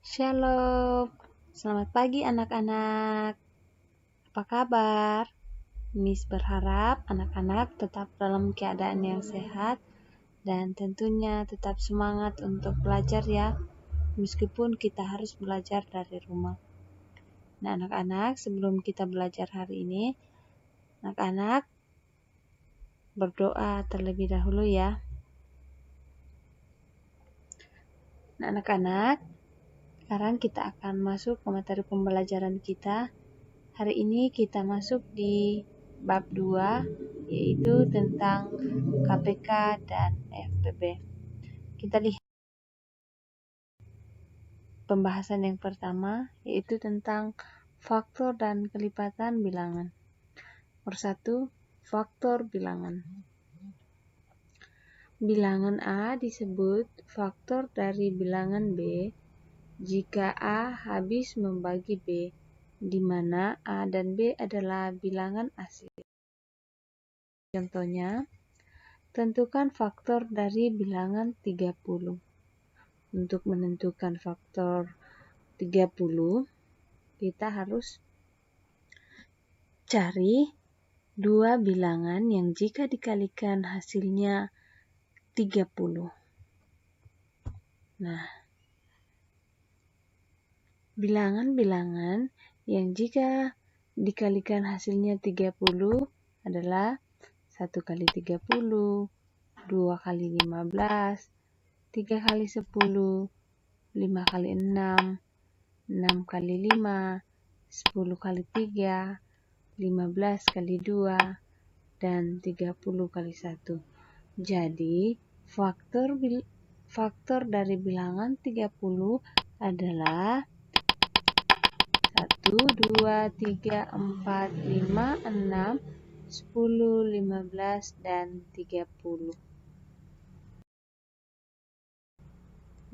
Shalom, selamat pagi anak-anak. Apa kabar? Miss berharap anak-anak tetap dalam keadaan yang sehat dan tentunya tetap semangat untuk belajar ya, meskipun kita harus belajar dari rumah. Nah anak-anak, sebelum kita belajar hari ini, anak-anak berdoa terlebih dahulu ya. Nah anak-anak, sekarang kita akan masuk ke materi pembelajaran kita. Hari ini kita masuk di bab 2, yaitu tentang KPK dan FPB. Kita lihat pembahasan yang pertama, yaitu tentang faktor dan kelipatan bilangan. Persatu, faktor bilangan. Bilangan A disebut faktor dari bilangan B jika A habis membagi B, di mana A dan B adalah bilangan asli. Contohnya, tentukan faktor dari bilangan 30. Untuk menentukan faktor 30, kita harus cari dua bilangan yang jika dikalikan hasilnya 30. Nah, bilangan-bilangan yang jika dikalikan hasilnya 30 adalah 1 kali 30, 2 kali 15, 3 kali 10, 5 kali 6, 6 kali 5, 10 kali 3, 15 kali 2, dan 30 kali 1. Jadi, faktor dari bilangan 30 adalah 1, 2, 3, 4, 5, 6, 10, 15, dan 30.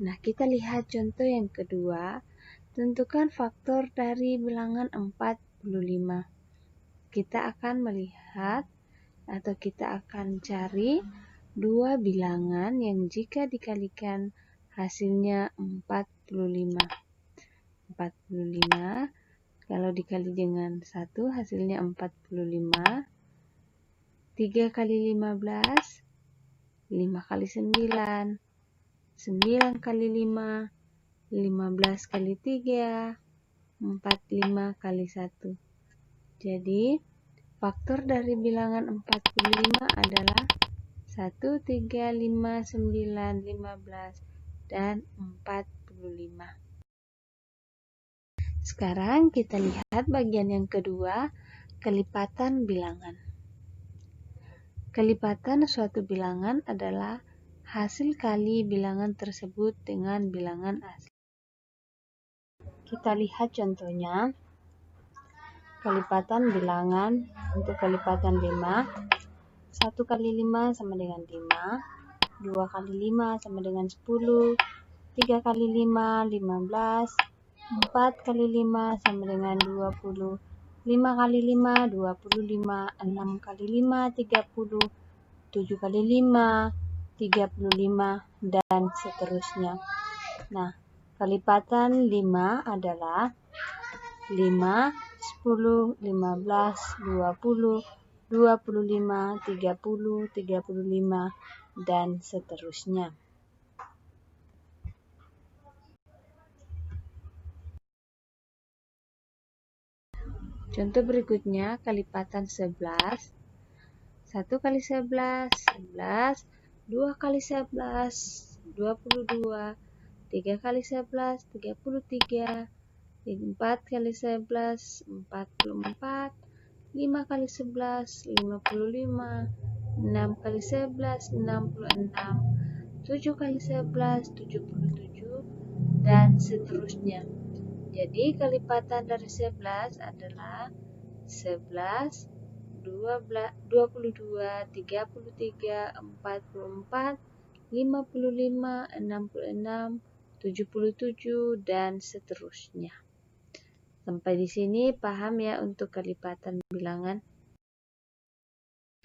Nah, kita lihat contoh yang kedua. Tentukan faktor dari bilangan 45. Kita akan melihat atau kita akan cari dua bilangan yang jika dikalikan hasilnya 45. 45 kalau dikali dengan 1 hasilnya 45. 3 kali 15, 5 kali 9, 9 kali 5, 15 kali 3, 45 kali 1. Jadi, faktor dari bilangan 45 adalah 1, 3, 5, 9, 15, dan 45. Sekarang kita lihat bagian yang kedua, kelipatan bilangan. Kelipatan suatu bilangan adalah hasil kali bilangan tersebut dengan bilangan asli. Kita lihat contohnya. Kelipatan bilangan untuk kelipatan 5. 1 kali 5 sama dengan 5. 2 kali 5 sama dengan 10. 3 kali 5, 15. 4 kali 5 sama dengan 20. 5 kali 5, 25. 6 kali 5, 30. 7 kali 5, 35, dan seterusnya. Nah, kelipatan 5 adalah 5, 10, 15, 20, 25, 30, 35, dan seterusnya. Contoh berikutnya, kelipatan 11. 1 kali 11, 11. 2 kali 11, 22. 3 kali 11, 33. 4 kali 11, 44. 5 kali 11, 55. 6 kali 11, 66. 7 kali 11, 77. Dan seterusnya. Jadi kelipatan dari 11 adalah 11, 22, 33, 44, 55, 66, 77, dan seterusnya. Sampai di sini paham ya untuk kelipatan bilangan.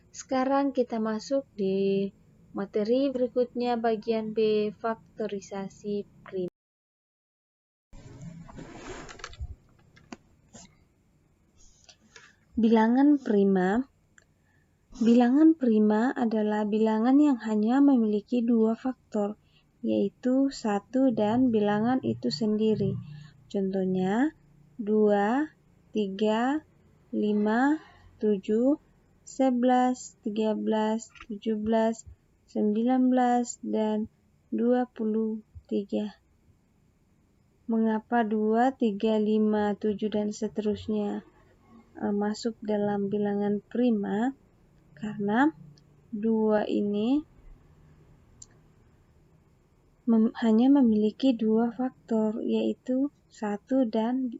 Sekarang kita masuk di materi berikutnya bagian B, faktorisasi prima. Bilangan prima. Bilangan prima adalah bilangan yang hanya memiliki dua faktor, yaitu 1 dan bilangan itu sendiri. Contohnya 2, 3, 5, 7, 11, 13, 17, 19, dan 23. Mengapa 2, 3, 5, 7, dan seterusnya masuk dalam bilangan prima? Karena 2 ini hanya memiliki dua faktor, yaitu 1 dan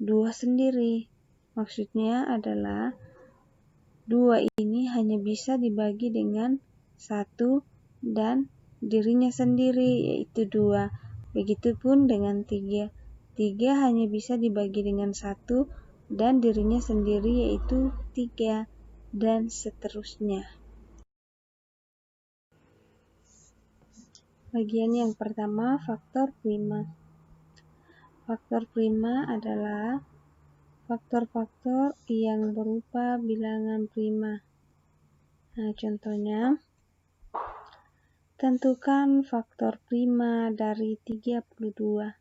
2 sendiri. Maksudnya adalah 2 ini hanya bisa dibagi dengan 1 dan dirinya sendiri, yaitu 2. Begitupun dengan 3. 3 hanya bisa dibagi dengan 1 dan dirinya sendiri, yaitu 3, dan seterusnya. Bagian yang pertama, faktor prima. Faktor prima adalah faktor-faktor yang berupa bilangan prima. Nah, contohnya, tentukan faktor prima dari 32.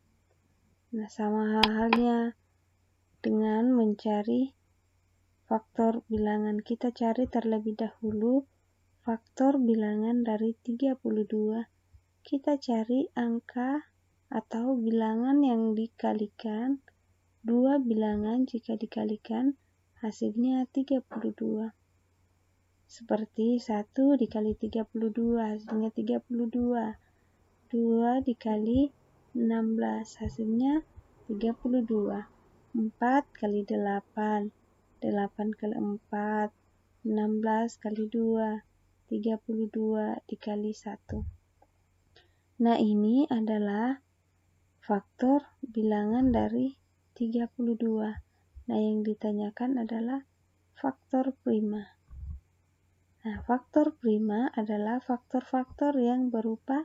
Nah, sama halnya dengan mencari faktor bilangan. Kita cari terlebih dahulu faktor bilangan dari 32. Kita cari angka atau bilangan yang dikalikan. Dua bilangan jika dikalikan hasilnya 32. Seperti 1 dikali 32 hasilnya 32. 2 dikali 16 hasilnya 32. 4 kali 8, 8 kali 4, 16 kali 2, 32 dikali 1. Nah, ini adalah faktor bilangan dari 32. Nah, yang ditanyakan adalah faktor prima. Nah, faktor prima adalah faktor-faktor yang berupa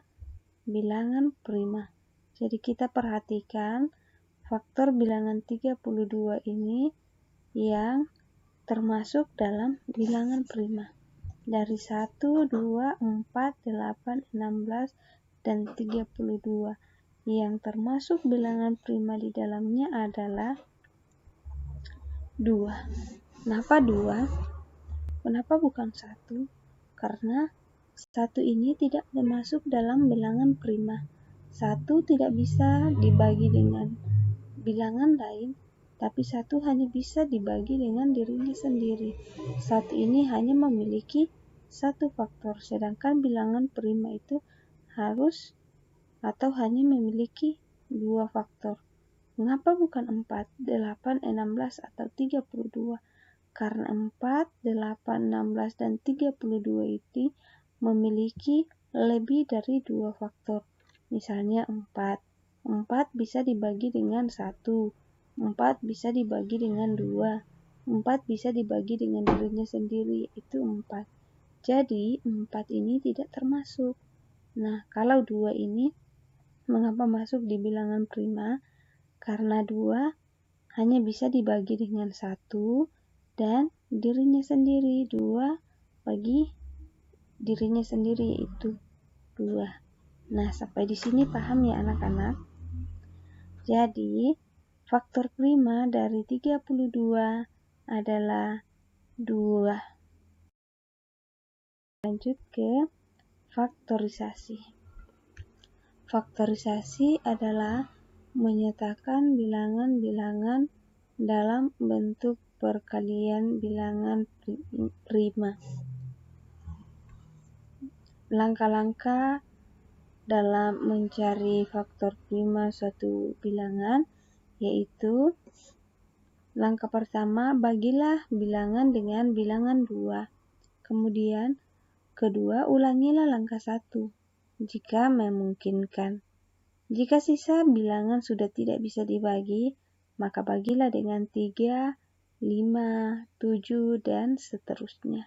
bilangan prima. Jadi kita perhatikan faktor bilangan 32 ini yang termasuk dalam bilangan prima. Dari 1, 2, 4, 8, 16, dan 32. Yang termasuk bilangan prima di dalamnya adalah 2. Kenapa 2? Kenapa bukan 1? Karena 1 ini tidak termasuk dalam bilangan prima. 1 tidak bisa dibagi dengan bilangan lain, tapi 1 hanya bisa dibagi dengan dirinya sendiri. 1 ini hanya memiliki 1 faktor, sedangkan bilangan prima itu harus atau hanya memiliki 2 faktor. Mengapa bukan 4, 8, 16, atau 32? Karena 4, 8, 16, dan 32 itu memiliki lebih dari 2 faktor. Misalnya 4. 4 bisa dibagi dengan 1. 4 bisa dibagi dengan 2. 4 bisa dibagi dengan dirinya sendiri, itu 4. Jadi 4 ini tidak termasuk. Nah, kalau 2 ini mengapa masuk di bilangan prima? Karena 2 hanya bisa dibagi dengan 1 dan dirinya sendiri. 2 bagi dirinya sendiri yaitu 2. Nah, sampai di sini paham ya anak-anak? Jadi, faktor prima dari 32 adalah 2. Lanjut ke faktorisasi. Faktorisasi adalah menyatakan bilangan-bilangan dalam bentuk perkalian bilangan prima. Langkah-langkah dalam mencari faktor prima suatu bilangan yaitu langkah pertama, bagilah bilangan dengan bilangan 2. Kemudian, kedua, ulangilah langkah 1 jika memungkinkan. Jika sisa bilangan sudah tidak bisa dibagi, maka bagilah dengan 3, 5, 7, dan seterusnya.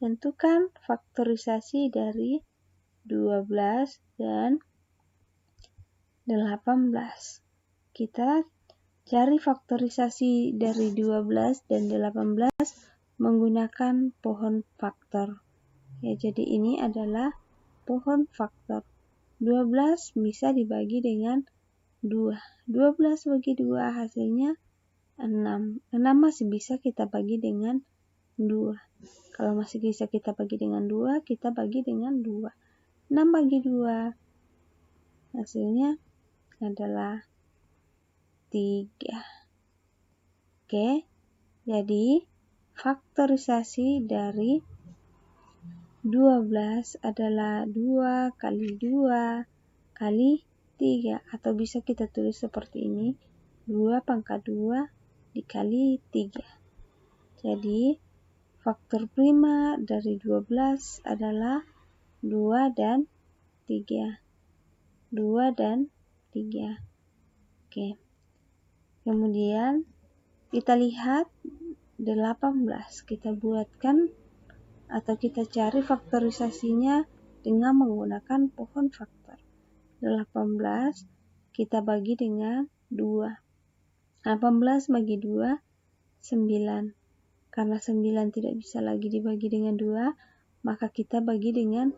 Tentukan faktorisasi dari 12 dan 18. Kita Cari faktorisasi dari 12 dan 18 menggunakan pohon faktor. Ya, jadi ini adalah pohon faktor. 12 bisa dibagi dengan 2. 12 bagi 2 hasilnya 6. 6 masih bisa kita bagi dengan 2. Kalau masih bisa kita bagi dengan 2, kita bagi dengan 2. 6 bagi 2 hasilnya adalah 3. Oke, jadi faktorisasi dari 12 adalah 2 kali 2 kali 3. Atau bisa kita tulis seperti ini, 2 pangkat 2 dikali 3. Jadi, faktor prima dari 12 adalah 2 dan 3. 2 dan 3. Oke. Kemudian kita lihat 18. Kita buatkan atau kita cari faktorisasinya dengan menggunakan pohon faktor. 18 kita bagi dengan 2. 18 bagi 2, 9. Karena 9 tidak bisa lagi dibagi dengan 2, maka kita bagi dengan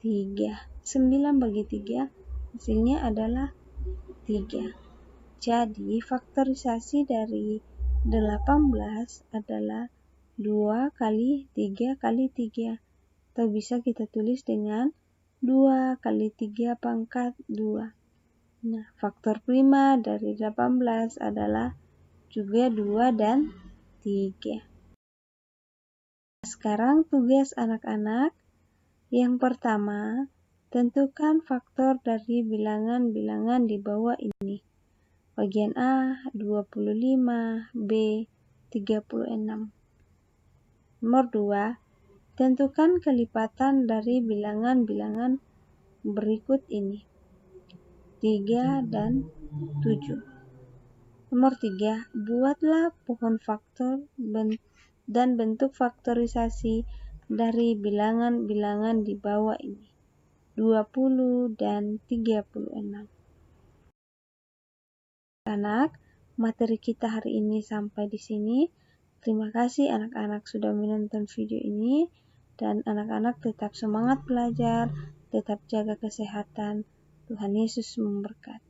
3. 9 bagi 3 hasilnya adalah 3. Jadi faktorisasi dari 18 adalah 2 kali 3 kali 3. Atau bisa kita tulis dengan 2 kali 3 pangkat 2. Nah, faktor prima dari 18 adalah juga 2 dan 3. Sekarang tugas anak-anak. Yang pertama, tentukan faktor dari bilangan-bilangan di bawah ini. Bagian A 25, B 36. Nomor 2, tentukan kelipatan dari bilangan-bilangan berikut ini. 3 dan 7. Nomor 3, buatlah pohon faktor dan bentuk faktorisasi dari bilangan-bilangan di bawah ini, 20 dan 36. Anak, materi kita hari ini sampai di sini. Terima kasih anak-anak sudah menonton video ini, dan anak-anak tetap semangat belajar, tetap jaga kesehatan. Tuhan Yesus memberkati.